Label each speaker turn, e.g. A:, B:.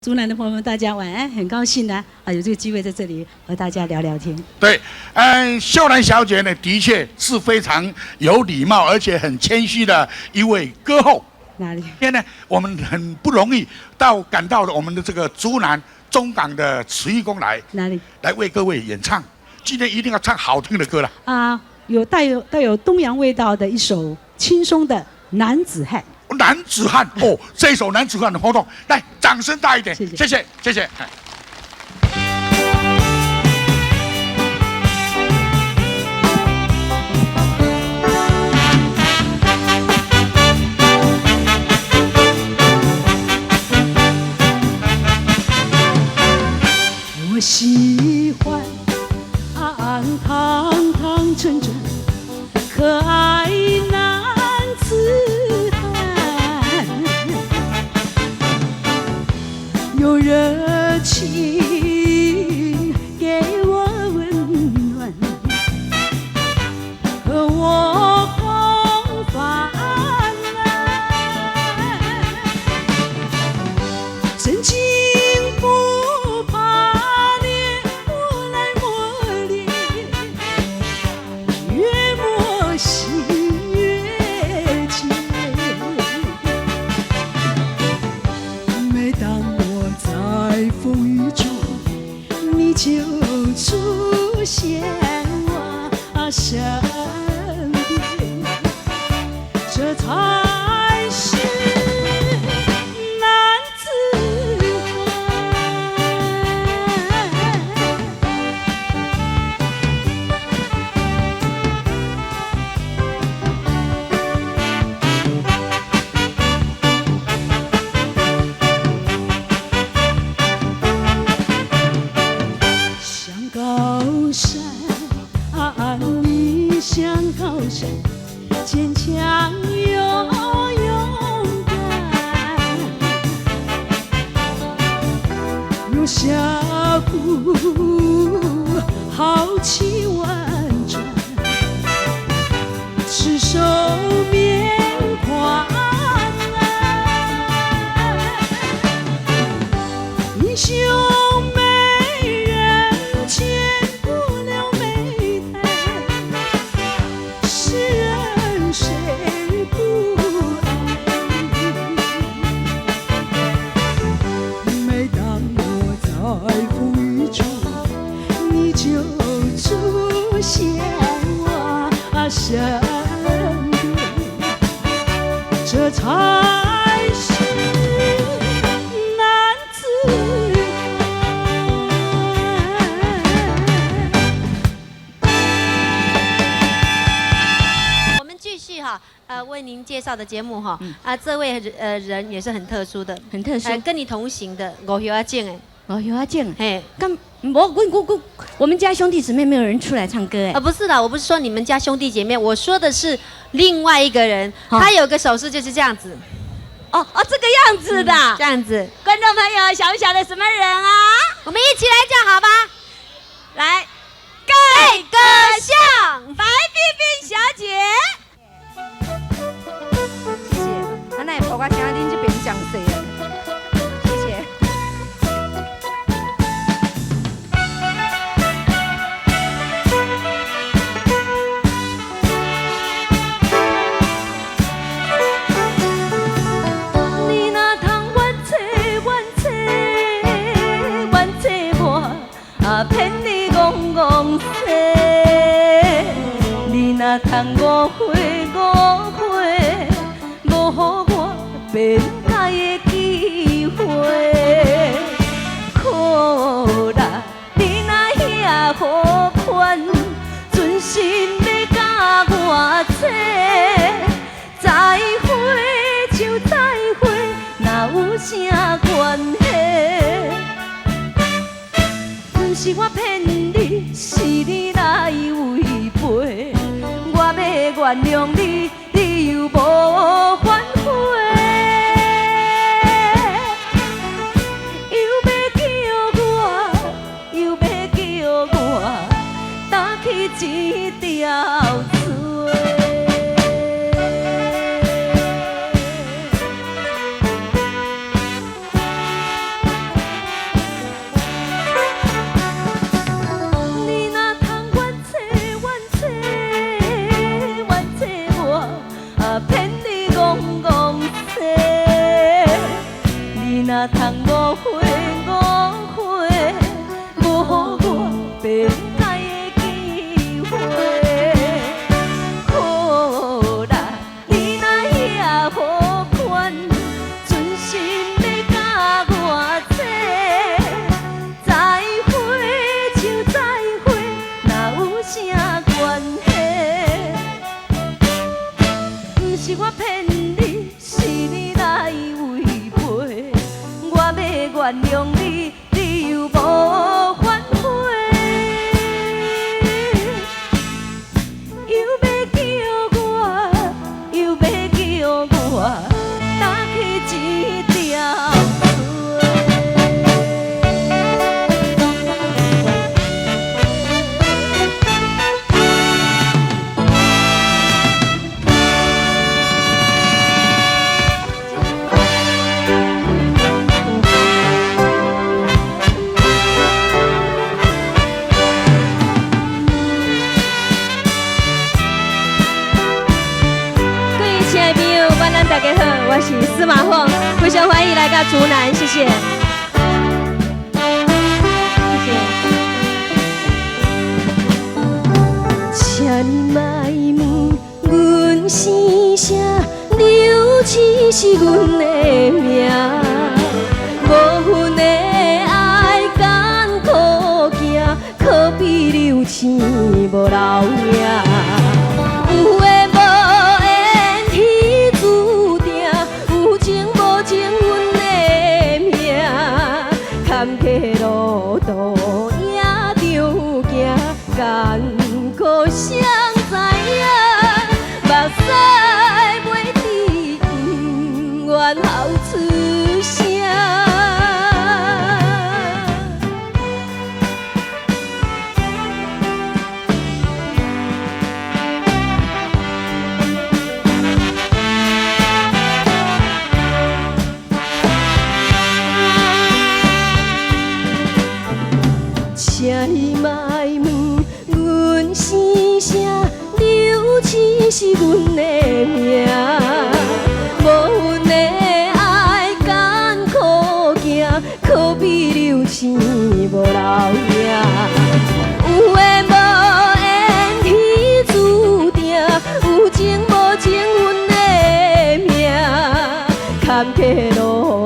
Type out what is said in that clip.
A: 竹南的朋友们，大家晚安，很高兴呢有这个机会在这里和大家聊聊天。
B: 对，秀兰小姐呢，的确是非常有礼貌，而且很谦虚的一位歌后。
A: 哪里？
B: 今天呢，我们很不容易赶到了我们的这个竹南中港的慈义宫来，
A: 哪里？
B: 来为各位演唱。今天一定要唱好听的歌了
A: 啊！有带有东洋味道的一首轻松的男子汉。
B: 男子汉哦，这一首男子汉的活动，来，掌声大一点，
A: 谢谢。我喜欢安堂堂正正可爱男子汉，有热情给我温暖，和我共烦恼，真情不怕烈火来磨练，越磨心越坚。每当我在风雨中，你就出现我身边，这才是男子像高山，你像高山，坚强又勇敢，有峡谷豪气万丈，赤手面宽，英雄美人牵不了美态，世人谁不爱？每当我在风雨中，你就出现我身边，这才是男子
C: 我们继续为您介绍的节目这位人也是很特殊的，
A: 很特殊，
C: 跟你同行的五叶阿健
A: 五叶阿健，
C: 嘿，
A: 我们家兄弟姊妹没有人出来唱歌
C: 不是啦，我不是说你们家兄弟姐妹，我说的是另外一个人，他有个手势就是这样子，
A: 这个样子的，
C: 这样子。
A: 观众朋友，晓不晓得什么人啊？
C: 我们一起来叫好吧，
A: 来，
C: 盖歌巷，
A: 白冰冰小姐。
D: 谢谢，咱来播我听恁这边讲谁啊？谢谢。
A: 你若通冤找我，骗你戆戆说。你若通误会，无予我变爱的机会。可啦，你若遐好款，存心要甲我扯。再会就再会，哪有啥关系？不是我骗你，是你来违背。我要原谅你，你又无反悔。又要叫我，打起一条嘴。误会误会，无我变改的机会。好啦，你若遐好款，存心要甲我做。再会就再会，哪有啥关系？不是我骗你，是你来违背。我要原谅你，你又无反悔。又要叫我，又要叫我，打起一条大家好，我是司马凤，非常欢迎来到竹南，谢谢。请你莫问阮是啥，刘志是阮的名，无份的爱艰苦行，可比流星无留影。有的坎坷路途也着行，艰苦谁知影？目屎袂滴，不愿哭出声。请你莫问阮是啥，刘志是阮的名，无份的爱艰苦行，可比流星无留影。有的无缘天注定，有情无情阮的命，坎坷路。